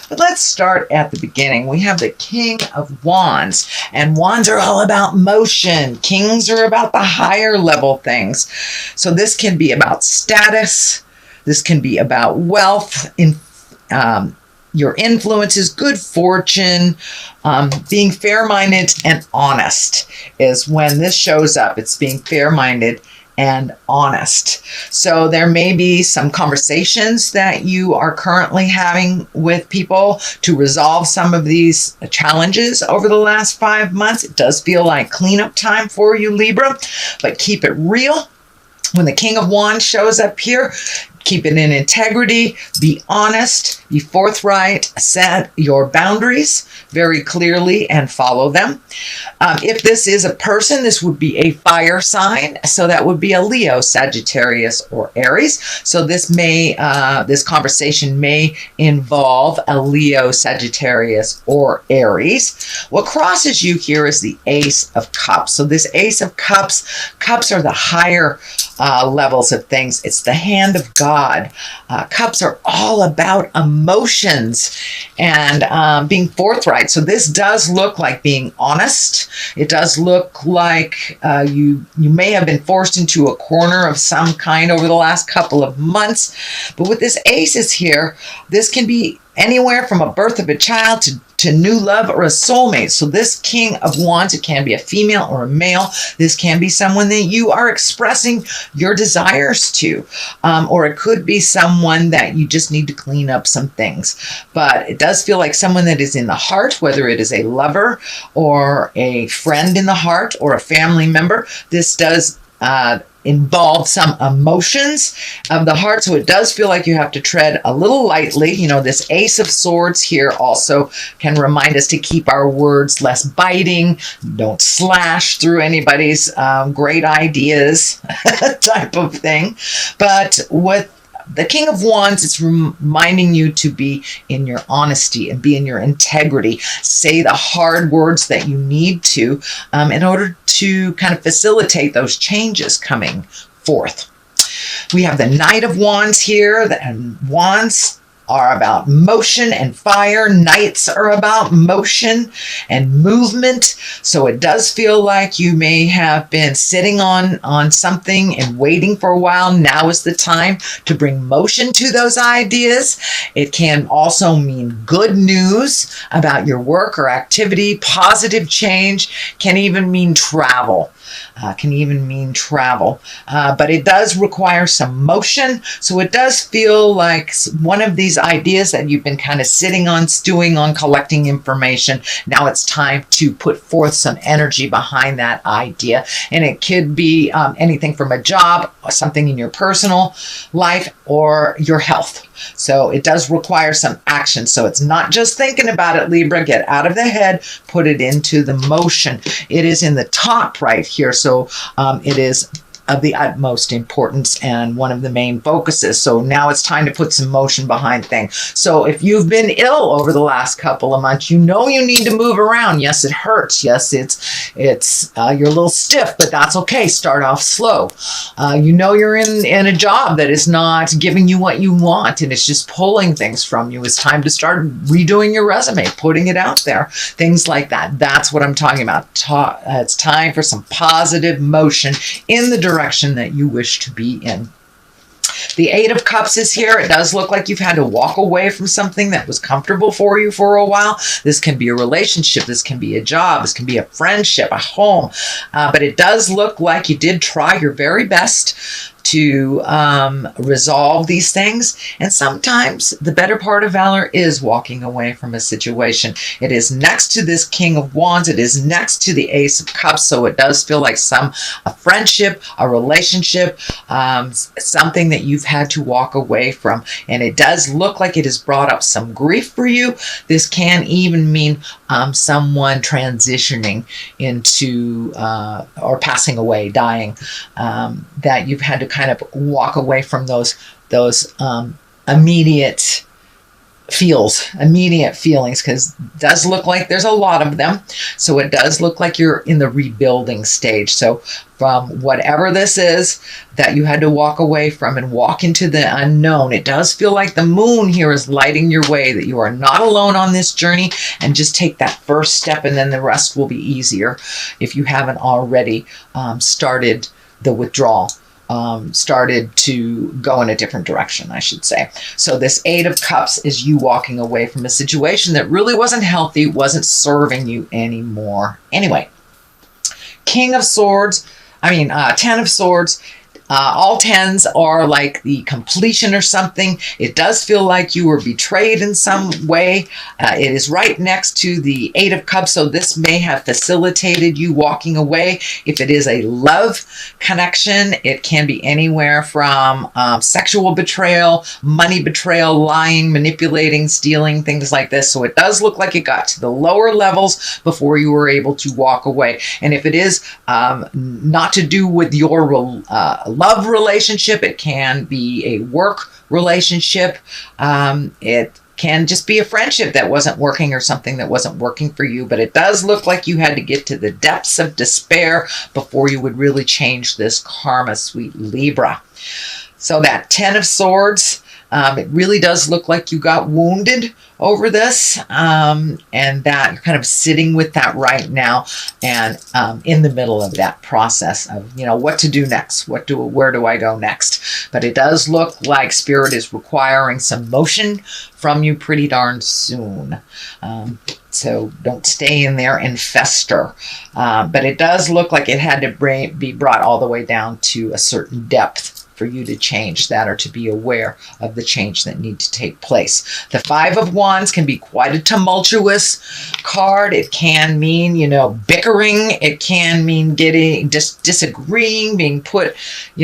But let's start at the beginning. We have the King of Wands, and wands are all about motion. Kings are about the higher level things. So this can be about status. This can be about wealth, your influences, good fortune, being fair-minded and honest is when this shows up. It's being fair-minded and honest. So there may be some conversations that you are currently having with people to resolve some of these challenges over the last 5 months. It does feel like cleanup time for you, Libra, but keep it real. When the King of Wands shows up here, keep it in integrity, be honest, be forthright, set your boundaries very clearly and follow them. If this is a person, this would be a fire sign. So that would be a Leo, Sagittarius, or Aries. So this conversation may involve a Leo, Sagittarius, or Aries. What crosses you here is the Ace of Cups. So this Ace of Cups, cups are the higher levels of things. It's the hand of God. Cups are all about emotions and being forthright. So this does look like being honest. It does look like you may have been forced into a corner of some kind over the last couple of months. But with this aces here, this can be anywhere from a birth of a child to new love or a soulmate. So this King of Wands, it can be a female or a male. This can be someone that you are expressing your desires to, or it could be someone that you just need to clean up some things. But it does feel like someone that is in the heart, whether it is a lover or a friend in the heart or a family member. This does involve some emotions of the heart. So it does feel like you have to tread a little lightly. You know, this Ace of Swords here also can remind us to keep our words less biting. Don't slash through anybody's great ideas type of thing. But with the King of Wands, it's reminding you to be in your honesty and be in your integrity. Say the hard words that you need to in order to kind of facilitate those changes coming forth. We have the Knight of Wands here, and wands are about motion and fire. Knights are about motion and movement. So it does feel like you may have been sitting on something and waiting for a while. Now is the time to bring motion to those ideas. It can also mean good news about your work or activity. Positive change can even mean travel. But it does require some motion. So it does feel like one of these ideas that you've been kind of sitting on, stewing on, collecting information. Now it's time to put forth some energy behind that idea. And it could be anything from a job, or something in your personal life, or your health. So it does require some action. So it's not just thinking about it, Libra. Get out of the head, put it into the motion. It is in the top right here. So it is of the utmost importance and one of the main focuses. So now it's time to put some motion behind things. So if you've been ill over the last couple of months, you know you need to move around. Yes, it hurts. Yes, it's you're a little stiff, but that's okay. Start off slow. You know you're in a job that is not giving you what you want and it's just pulling things from you. It's time to start redoing your resume, putting it out there, things like that. That's what I'm talking about. It's time for some positive motion in the direction that you wish to be in. The Eight of Cups is here. It does look like you've had to walk away from something that was comfortable for you for a while. This can be a relationship. This can be a job. This can be a friendship, a home. But it does look like you did try your very best to resolve these things. And sometimes the better part of valor is walking away from a situation. It is next to this King of Wands. It is next to the Ace of Cups. So it does feel like a friendship, a relationship, something that you've had to walk away from. And it does look like it has brought up some grief for you. This can even mean someone transitioning into or passing away, dying, that you've had to kind of walk away from those immediate immediate feelings, because it does look like there's a lot of them. So it does look like you're in the rebuilding stage. So from whatever this is that you had to walk away from and walk into the unknown, it does feel like the moon here is lighting your way, that you are not alone on this journey, and just take that first step and then the rest will be easier if you haven't already started the withdrawal. Started to go in a different direction, I should say. So this 8 of Cups is you walking away from a situation that really wasn't healthy, wasn't serving you anymore. Anyway, 10 of Swords. All 10s are like the completion or something. It does feel like you were betrayed in some way. It is right next to the 8 of Cups, so this may have facilitated you walking away. If it is a love connection, it can be anywhere from sexual betrayal, money betrayal, lying, manipulating, stealing, things like this. So it does look like it got to the lower levels before you were able to walk away. And if it is not to do with your love relationship, it can be a work relationship, it can just be a friendship that wasn't working or something that wasn't working for you, but it does look like you had to get to the depths of despair before you would really change this karma, sweet Libra. So that 10 of Swords, it really does look like you got wounded over this, and that you're kind of sitting with that right now, and in the middle of that process of, what to do next, where do I go next. But it does look like Spirit is requiring some motion from you pretty darn soon. So don't stay in there and fester. But it does look like it had to be brought all the way down to a certain depth for you to change that, or to be aware of the change that needs to take place. The 5 of Wands can be quite a tumultuous card. It can mean, bickering. It can mean disagreeing, being put,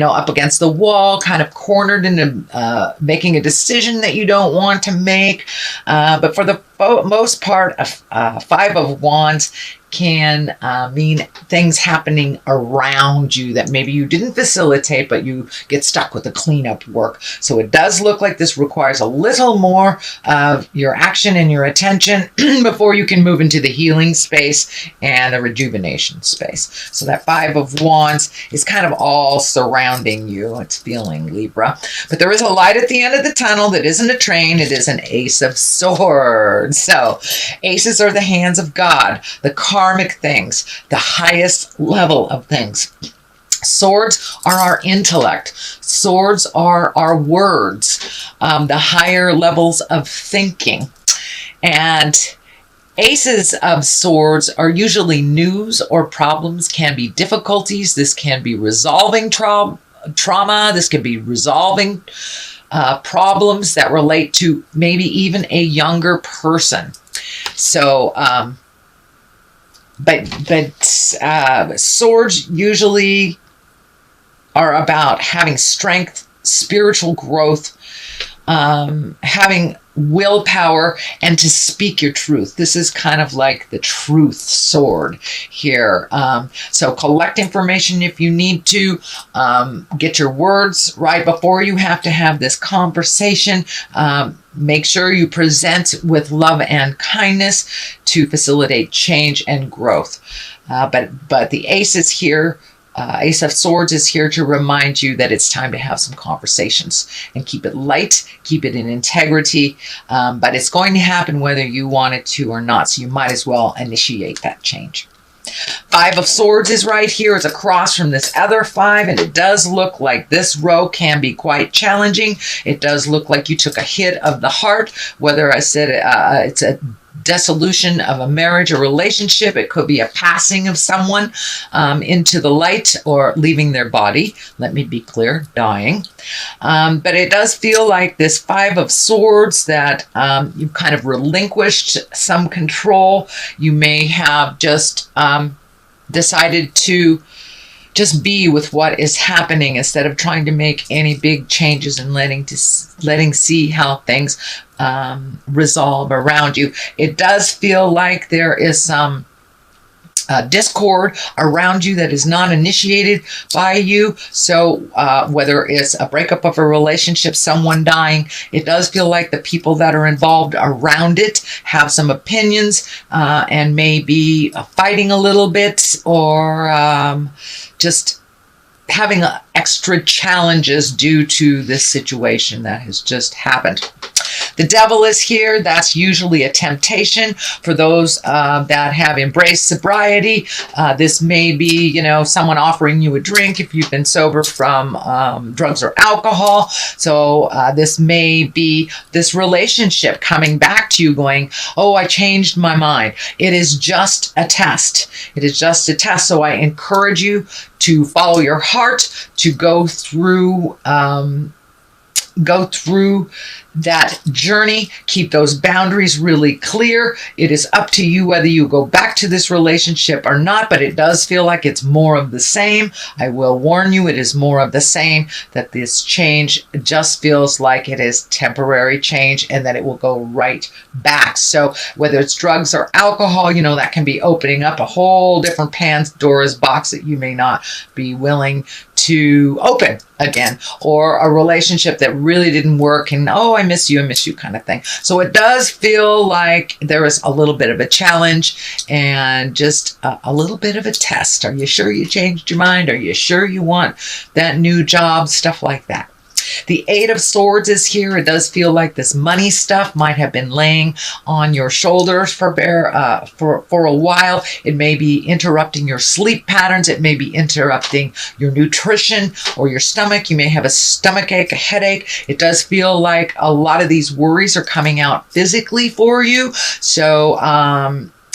up against the wall, kind of cornered into making a decision that you don't want to make. But for the most part, a 5 of Wands can mean things happening around you that maybe you didn't facilitate, but you get stuck with the cleanup work. So it does look like this requires a little more of your action and your attention before you can move into the healing space and the rejuvenation space. So that 5 of Wands is kind of all surrounding you. It's feeling, Libra. But there is a light at the end of the tunnel that isn't a train. It is an Ace of Swords. So aces are the hands of God, the karmic things, the highest level of things. Swords are our intellect. Swords are our words, the higher levels of thinking. And Aces of Swords are usually news or problems, can be difficulties. This can be resolving trauma. This can be resolving problems that relate to maybe even a younger person. So, but swords usually are about having strength, spiritual growth, having willpower, and to speak your truth. This is kind of like the truth sword here. So collect information if you need to. Get your words right before you have to have this conversation. Make sure you present with love and kindness to facilitate change and growth. But the ace is here. Ace of Swords is here to remind you that it's time to have some conversations and keep it light, keep it in integrity, but it's going to happen whether you want it to or not, so you might as well initiate that change. 5 of Swords is right here. It's across from this other 5, and it does look like this row can be quite challenging. It does look like you took a hit of the heart, whether I said it's a dissolution of a marriage or relationship. It could be a passing of someone into the light or leaving their body. Let me be clear, dying. But it does feel like this 5 of Swords that you've kind of relinquished some control. You may have just decided to just be with what is happening instead of trying to make any big changes and letting see how things resolve around you. It does feel like there is some discord around you that is not initiated by you. So whether it's a breakup of a relationship, someone dying, it does feel like the people that are involved around it have some opinions and maybe fighting a little bit, or just having extra challenges due to this situation that has just happened. The devil is here. That's usually a temptation for those that have embraced sobriety. This may be, someone offering you a drink if you've been sober from drugs or alcohol. So this may be this relationship coming back to you going, oh, I changed my mind. It is just a test. It is just a test. So I encourage you to follow your heart, to go through that journey. Keep those boundaries really clear. It is up to you whether you go back to this relationship or not, but it does feel like it's more of the same. I will warn you, it is more of the same, that this change just feels like it is temporary change and that it will go right back. So whether it's drugs or alcohol, that can be opening up a whole different Pandora's box that you may not be willing to open again, or a relationship that really didn't work and, oh, I miss you kind of thing. So it does feel like there is a little bit of a challenge and just a little bit of a test. Are you sure you changed your mind? Are you sure you want that new job? Stuff like that. The Eight of Swords is here. It does feel like this money stuff might have been laying on your shoulders for a while. It may be interrupting your sleep patterns. It may be interrupting your nutrition or your stomach. You may have a stomach ache, a headache. It does feel like a lot of these worries are coming out physically for you. So,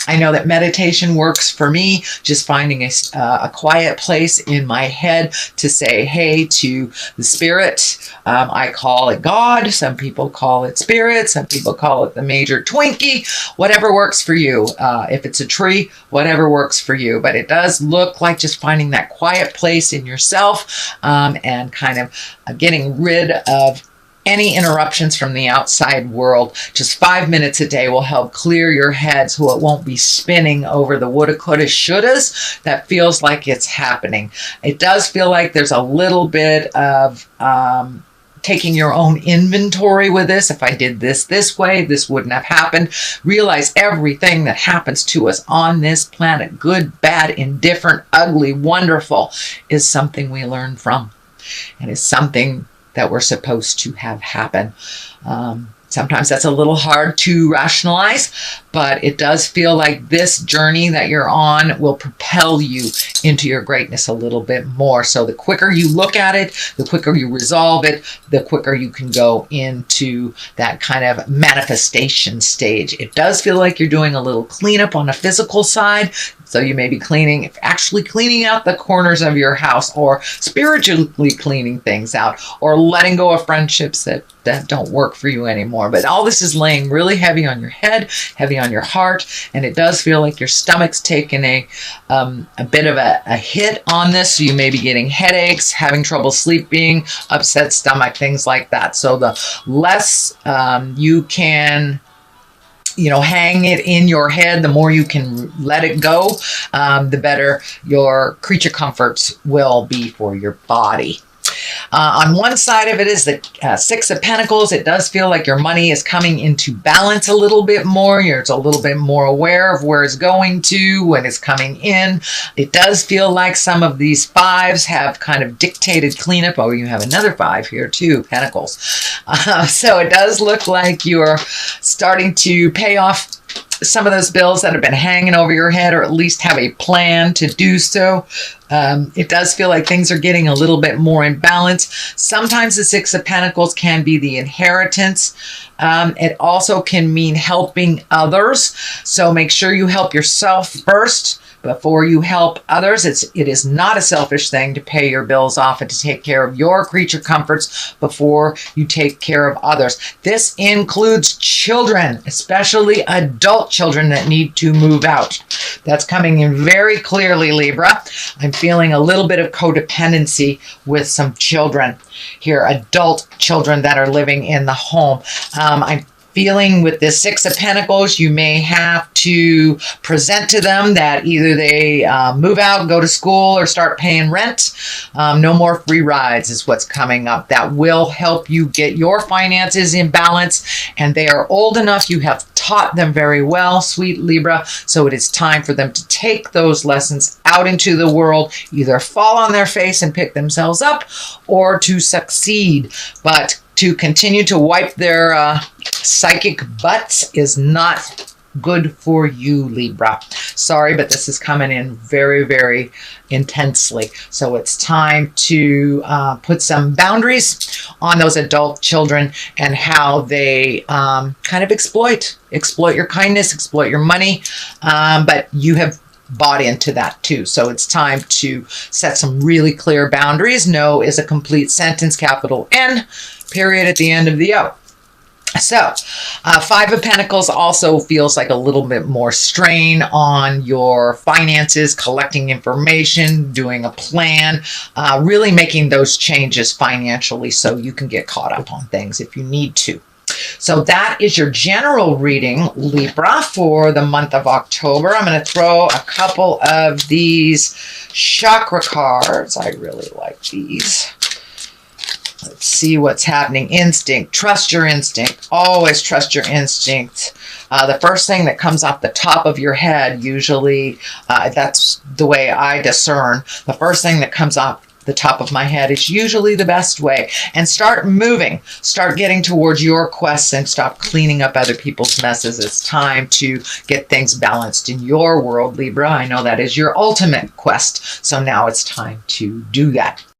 I know that meditation works for me, just finding a quiet place in my head to say hey to the spirit. I call it God. Some people call it spirit. Some people call it the major Twinkie. Whatever works for you. If it's a tree, whatever works for you. But it does look like just finding that quiet place in yourself and kind of getting rid of any interruptions from the outside world. Just 5 minutes a day will help clear your head so it won't be spinning over the woulda, coulda, shouldas that feels like it's happening. It does feel like there's a little bit of taking your own inventory with this. If I did this way, this wouldn't have happened. Realize everything that happens to us on this planet, good, bad, indifferent, ugly, wonderful, is something we learn from. And is something that we're supposed to have happen. Sometimes that's a little hard to rationalize, but it does feel like this journey that you're on will propel you into your greatness a little bit more. So the quicker you look at it, the quicker you resolve it, the quicker you can go into that kind of manifestation stage. It does feel like you're doing a little cleanup on a physical side. So you may be actually cleaning out the corners of your house, or spiritually cleaning things out, or letting go of friendships that don't work for you anymore. But all this is laying really heavy on your head, heavy on your heart, and it does feel like your stomach's taken a bit of a hit on this. So you may be getting headaches, having trouble sleeping, upset stomach, things like that. So the less you can hang it in your head, the more you can let it go, the better your creature comforts will be for your body. On one side of it is the Six of Pentacles. It does feel like your money is coming into balance a little bit more. You're a little bit more aware of where it's going to, when it's coming in. It does feel like some of these fives have kind of dictated cleanup. Oh, you have another five here too, Pentacles. So it does look like you're starting to pay off some of those bills that have been hanging over your head, or at least have a plan to do so. It does feel like things are getting a little bit more in balance. Sometimes the Six of Pentacles can be the inheritance. It also can mean helping others. So make sure you help yourself first before you help others. It is not a selfish thing to pay your bills off and to take care of your creature comforts before you take care of others. This includes children, especially adult children that need to move out. That's coming in very clearly, Libra. I'm feeling a little bit of codependency with some children here, adult children that are living in the home. I'm feeling with the Six of Pentacles, you may have to present to them that either they move out, go to school, or start paying rent. No more free rides is what's coming up. That will help you get your finances in balance. And they are old enough. You have taught them very well, sweet Libra. So it is time for them to take those lessons out into the world, either fall on their face and pick themselves up, or to succeed. But to continue to wipe their psychic butts is not good for you, Libra. Sorry, but this is coming in very, very intensely. So it's time to put some boundaries on those adult children and how they kind of exploit your kindness, exploit your money. But you have bought into that too. So it's time to set some really clear boundaries. No is a complete sentence, capital N, period at the end of the O. So, Five of Pentacles also feels like a little bit more strain on your finances, collecting information, doing a plan, really making those changes financially so you can get caught up on things if you need to. So that is your general reading, Libra, for the month of October. I'm going to throw a couple of these chakra cards. I really like these. Let's see what's happening. Instinct. Trust your instinct. Always trust your instinct. The first thing that comes off the top of your head, usually, that's the way I discern. The first thing that comes off the top of my head is usually the best way. And start moving. Start getting towards your quests and stop cleaning up other people's messes. It's time to get things balanced in your world, Libra. I know that is your ultimate quest. So now it's time to do that.